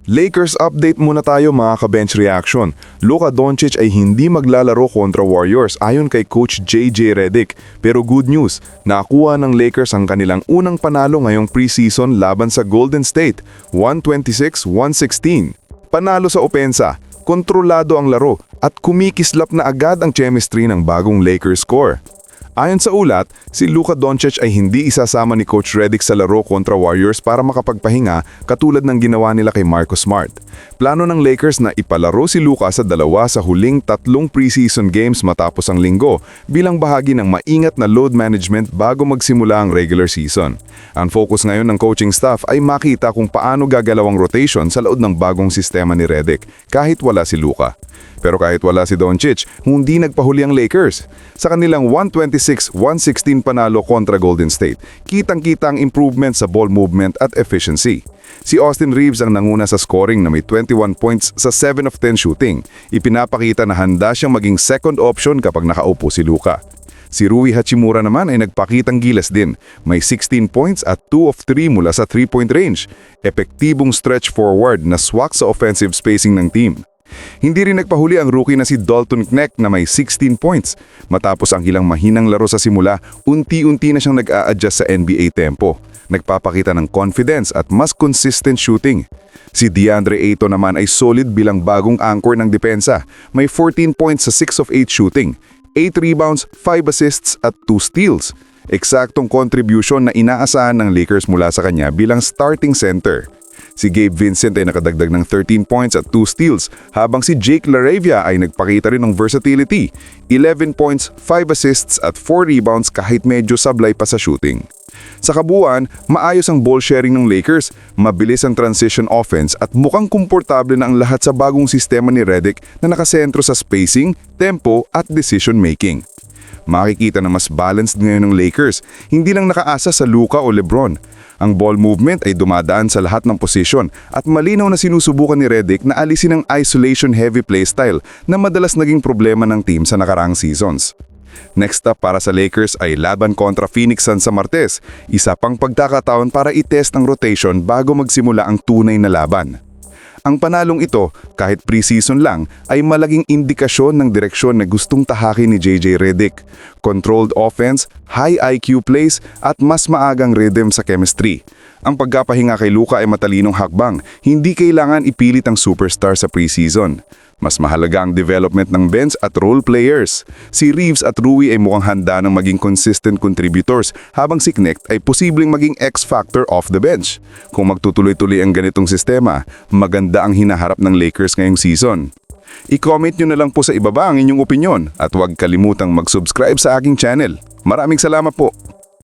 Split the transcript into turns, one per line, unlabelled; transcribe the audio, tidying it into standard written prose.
Lakers update muna tayo mga ka-bench reaction. Luka Doncic ay hindi maglalaro kontra Warriors ayon kay Coach JJ Redick. Pero good news, nakuha ng Lakers ang kanilang unang panalo ngayong preseason laban sa Golden State, 126-116. Panalo sa opensa, kontrolado ang laro at kumikislap na agad ang chemistry ng bagong Lakers core. Ayon sa ulat, si Luka Doncic ay hindi isasama ni Coach Redick sa laro kontra Warriors para makapagpahinga katulad ng ginawa nila kay Marcus Smart. Plano ng Lakers na ipalaro si Luka sa dalawa sa huling 3 preseason games matapos ang linggo bilang bahagi ng maingat na load management bago magsimula ang regular season. Ang focus ngayon ng coaching staff ay makita kung paano gagalaw ang rotation sa loob ng bagong sistema ni Redick kahit wala si Luka. Pero kahit wala si Doncic, hindi nagpahuli ang Lakers. Sa kanilang 126-116 panalo kontra Golden State, kitang-kita ang improvement sa ball movement at efficiency. Si Austin Reeves ang nanguna sa scoring na may 21 points sa 7 of 10 shooting. Ipinapakita na handa siyang maging second option kapag nakaupo si Luka. Si Rui Hachimura naman ay nagpakitang gilas din. May 16 points at 2 of 3 mula sa 3-point range. Epektibong stretch forward na swak sa offensive spacing ng team. Hindi rin nagpahuli ang rookie na si Dalton Knecht na may 16 points. Matapos ang ilang mahinang laro sa simula, unti-unti na siyang nag-a-adjust sa NBA tempo. Nagpapakita ng confidence at mas consistent shooting. Si DeAndre Ayton naman ay solid bilang bagong anchor ng depensa. May 14 points sa 6 of 8 shooting, 8 rebounds, 5 assists at 2 steals. Eksaktong contribution na inaasahan ng Lakers mula sa kanya bilang starting center. Si Gabe Vincent ay nakadagdag ng 13 points at 2 steals, habang si Jake LaRavia ay nagpakita rin ng versatility, 11 points, 5 assists at 4 rebounds kahit medyo sablay pa sa shooting. Sa kabuuan, maayos ang ball sharing ng Lakers, mabilis ang transition offense at mukhang komportable na ang lahat sa bagong sistema ni Redick na nakasentro sa spacing, tempo at decision making. Makikita na mas balanced ngayon ng Lakers, hindi lang nakaasa sa Luka o LeBron. Ang ball movement ay dumadaan sa lahat ng posisyon at malinaw na sinusubukan ni Redick na alisin ang isolation-heavy playstyle na madalas naging problema ng team sa nakaraang seasons. Next up para sa Lakers ay laban kontra Phoenix Suns sa Martes, isa pang pagkakataon para i-test ang rotation bago magsimula ang tunay na laban. Ang panalong ito, kahit preseason lang, ay malaking indikasyon ng direksyon na gustong tahakin ni JJ Redick. Controlled offense, high IQ plays at mas maagang rhythm sa chemistry. Ang pagkapahinga kay Luka ay matalinong hakbang, hindi kailangan ipilit ang superstar sa preseason. Mas mahalaga ang development ng bench at role players. Si Reeves at Rui ay mukhang handa ng maging consistent contributors habang si Knecht ay posibleng maging X-factor off the bench. Kung magtutuloy-tuloy ang ganitong sistema, maganda ang hinaharap ng Lakers ngayong season. I-comment nyo na lang po sa ibaba ang inyong opinyon at huwag kalimutang mag-subscribe sa aking channel. Maraming salamat po!